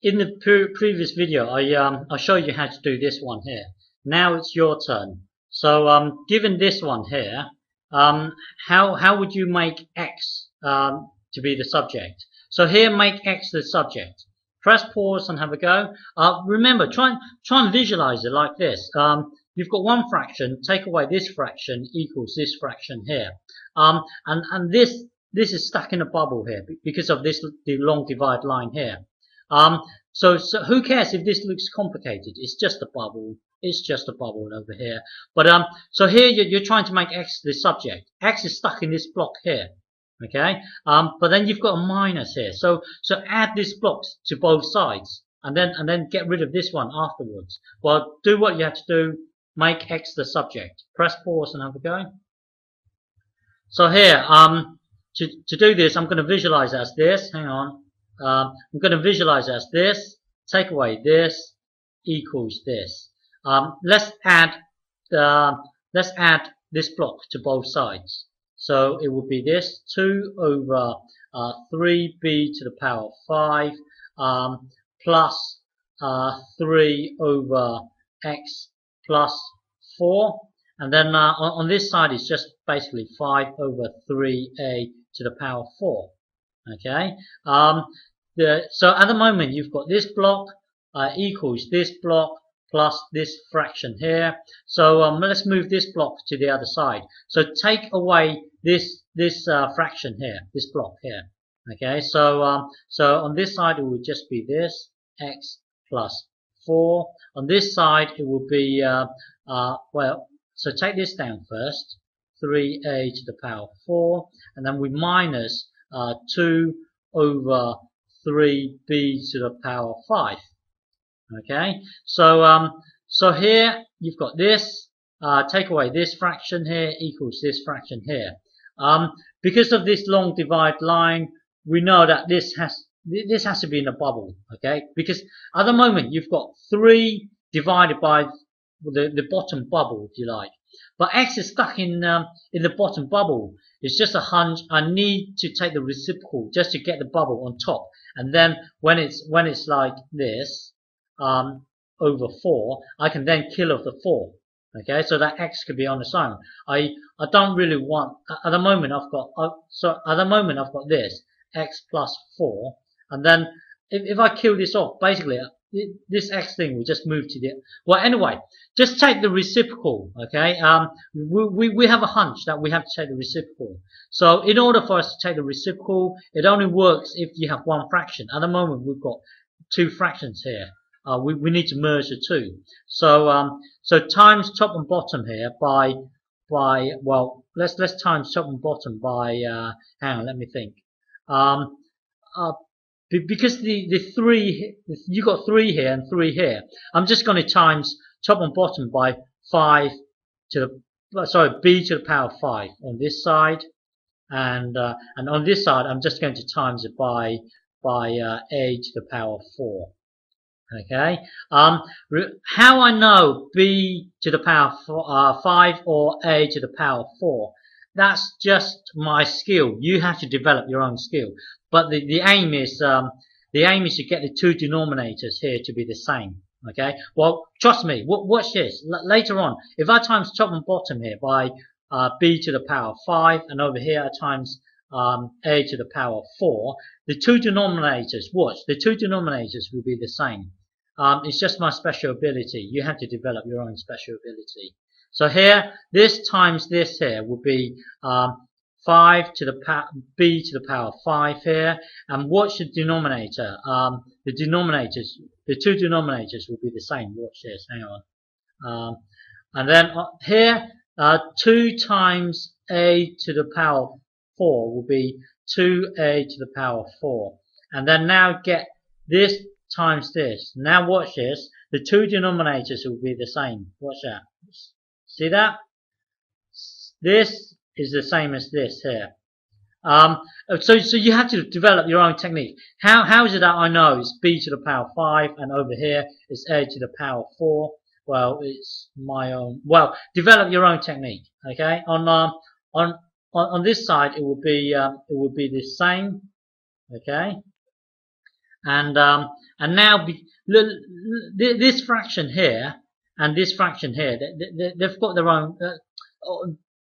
In the previous video, I showed you how to do this one here. Now it's your turn. So given this one here, how would you make x to be the subject? So here, make x the subject. Press pause and have a go. Remember, try and visualize it like this. You've got one fraction. Take away this fraction equals this fraction here. And this is stuck in a bubble here because of the long divide line here. So who cares if this looks complicated? It's just a bubble. It's just a bubble over here. But so here you're trying to make x the subject. X is stuck in this block here. Okay. But then you've got a minus here. So add this block to both sides, and then get rid of this one afterwards. Well, do what you have to do. Make x the subject. Press pause and have a go. So here, to do this, I'm going to visualize it as this. Hang on. I'm going to visualize it as this. Take away this equals this. Let's add this block to both sides. So it will be this 2 over 3b to the power of 5 plus 3 over x plus 4. And then on this side it's just basically 5 over 3a to the power of 4. Okay. So at the moment you've got this block equals this block plus this fraction here. So let's move this block to the other side. So take away this fraction here, this block here. Okay. So on this side it would just be this x plus 4. On this side it will be well. So take this down first, 3a to the power of 4, and then we minus 2 over 3b to the power of 5. Okay, so here you've got this. Take away this fraction here equals this fraction here. Because of this long divide line, we know that this has to be in a bubble. Okay, because at the moment you've got 3 divided by the bottom bubble, if you like, but x is stuck in the bottom bubble. It's just a hunch. I need to take the reciprocal just to get the bubble on top, and then when it's like this over 4, I can then kill off the 4. Okay, so that x could be on its own. I don't really want at the moment. I've got this x plus 4, and then if I kill this off, basically this x thing will just move to the, well, anyway, just take the reciprocal. Okay, we have a hunch that we have to take the reciprocal. So in order for us to take the reciprocal, it only works if you have one fraction. At the moment we've got 2 fractions here. We need to merge the 2. So times top and bottom here by well, let's times top and bottom by hang on, let me think. Because the 3, you got 3 here and 3 here, I'm just going to times top and bottom by 5 to the, b to the power of 5 on this side, and on this side I'm just going to times it by a to the power of 4. Okay. How I know b to the power of 5 or a to the power of 4? That's just my skill. You have to develop your own skill. But the aim is to get the 2 denominators here to be the same. Okay. Well, trust me. Watch this. Later on, if I times top and bottom here by b to the power of 5, and over here I times a to the power of 4, the 2 denominators, watch, the 2 denominators will be the same. It's just my special ability. You have to develop your own special ability. So here, this times this here will be 5 to the power, b to the power of 5 here. And watch the denominator. The 2 denominators will be the same. Watch this. Hang on. And then here, 2 times a to the power of 4 will be 2a to the power of 4. And then now get this times this. Now watch this. The 2 denominators will be the same. Watch that. See that? This is the same as this here. So you have to develop your own technique. How is it that I know it's b to the power of 5 and over here it's a to the power of 4? Well, it's my own. Well, develop your own technique. Okay. On this side it will be the same. Okay. and now this fraction here and this fraction here, they've got their own.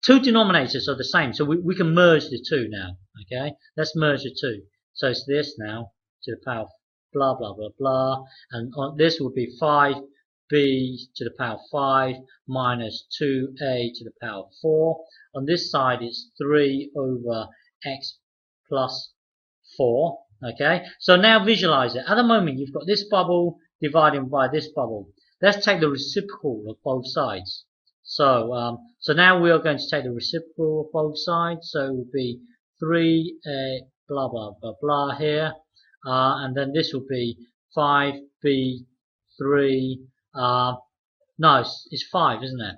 Two denominators are the same, so we can merge the two now. Okay, let's merge the two. So it's this now to the power blah blah blah blah, and on this will be 5b to the power 5 minus 2a to the power 4. On this side it's 3 over x plus 4. Okay, so now visualize it. At the moment you've got this bubble dividing by this bubble. Let's take the reciprocal of both sides. So now we are going to take the reciprocal of both sides. So it will be 3a blah blah blah blah here, and then this will be 5b 3. No, it's 5, isn't it?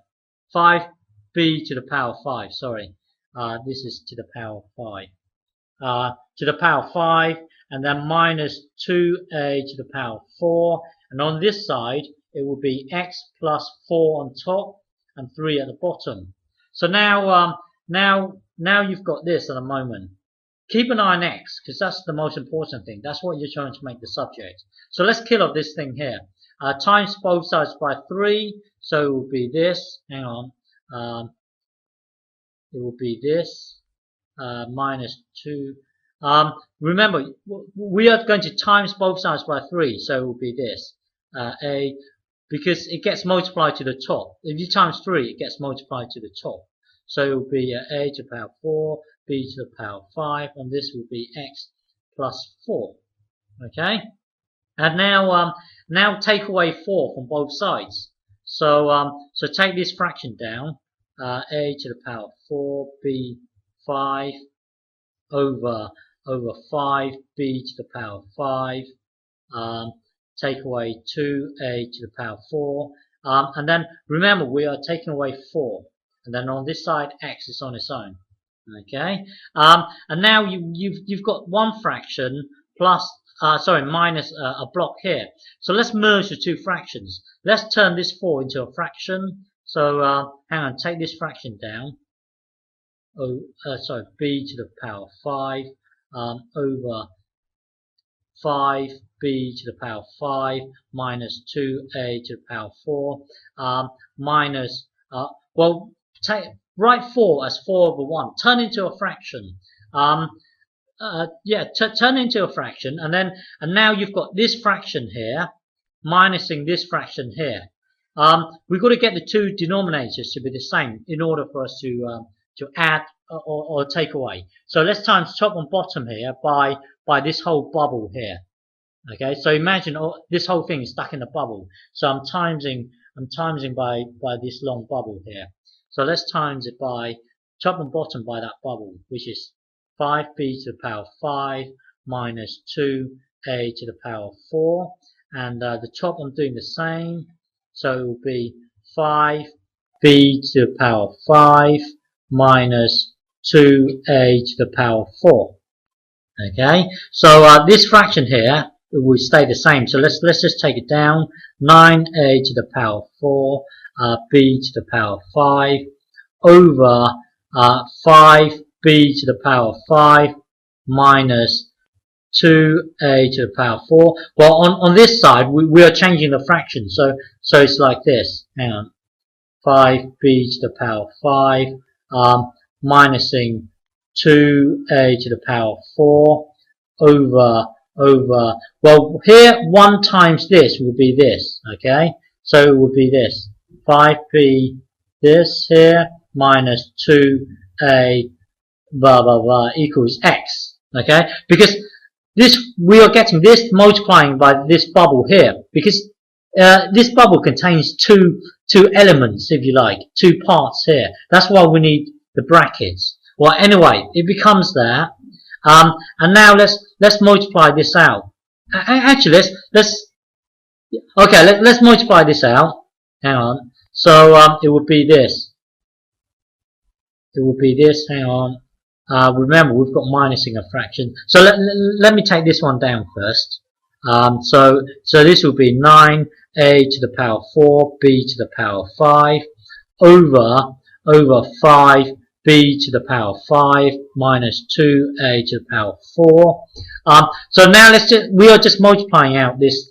5b to the power 5. Sorry, this is to the power 5. To the power 5, and then minus 2a to the power 4, and on this side it will be x plus 4 on top and 3 at the bottom. So now you've got this at the moment. Keep an eye on x, because that's the most important thing. That's what you're trying to make the subject. So let's kill off this thing here. Times both sides by 3, so it will be this. Hang on. It will be this. Minus 2. Remember, we are going to times both sides by 3, so it will be this. A, because it gets multiplied to the top. If you times 3, it gets multiplied to the top. So it will be a to the power 4, b to the power 5, and this will be x plus 4. Okay? And now take away 4 from both sides. So take this fraction down. A to the power 4, b 5 over 5b to the power 5. Take away 2a to the power 4. And then remember we are taking away 4. And then on this side x is on its own. Okay. And now you've got one fraction plus minus a block here. So let's merge the two fractions. Let's turn this 4 into a fraction. So hang on, take this fraction down. B to the power 5 over 5b to the power 5 minus 2a to the power 4 minus write 4 as 4 over 1. Turn into a fraction. Turn into a fraction, and now you've got this fraction here minusing this fraction here. We've got to get the two denominators to be the same in order for us to add or take away. So let's times top and bottom here by this whole bubble here. Okay, so imagine this whole thing is stuck in a bubble. So I'm timesing by this long bubble here. So let's times it by top and bottom by that bubble, which is 5b to the power 5 minus 2a to the power 4, and the top I'm doing the same. So it will be 5b to the power 5 minus 2a to the power 4. Okay, so this fraction here will stay the same. So let's just take it down. 9a to the power 4 b to the power 5 over 5b to the power 5 minus 2a to the power 4. Well, on this side we are changing the fraction, so it's like this. Hang on, 5b to the power 5 minusing 2a to the power 4 over well, here 1 times this will be this. Okay, so it will be this 5b this here minus 2a blah blah blah equals x. Okay, because this we are getting this multiplying by this bubble here, because this bubble contains two elements, if you like, 2 parts here. That's why we need the brackets. Well, anyway, it becomes that, and now let's multiply this out. Actually, let's multiply this out. Hang on. So it would be this. It would be this. Hang on. Remember, we've got minusing a fraction. So let me take this one down first. So this will be 9a to the power 4 b to the power 5 over 5b b to the power 5 minus 2a to the power 4. So now we are just multiplying out this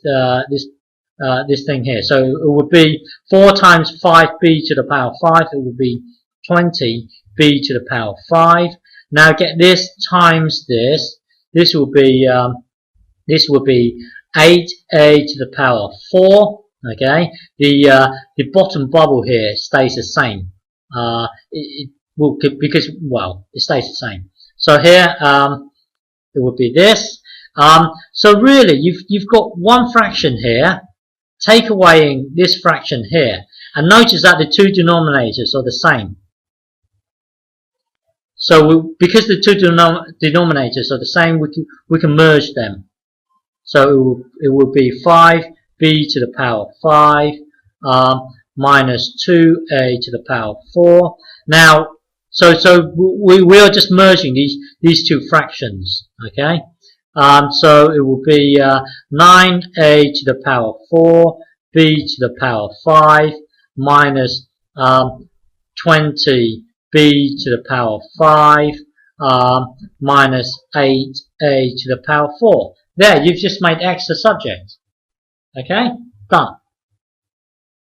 thing here. So it would be 4 times 5b to the power 5. It would be 20b to the power 5. Now get this times this. This will be 8a to the power 4. Okay, the bottom bubble here stays the same. It will, because, well, it stays the same. So here it would be this. So really, you've got one fraction here. Take away this fraction here, and notice that the two denominators are the same. So because the two denominators are the same, we can merge them. So it will be 5b to the power 5 minus 2a to the power 4. Now, so we are just merging these two fractions. Okay. So it will be 9a to the power 4 b to the power 5 minus 20b to the power 5 minus 8a to the power 4. There, you've just made x the subject. Okay, done.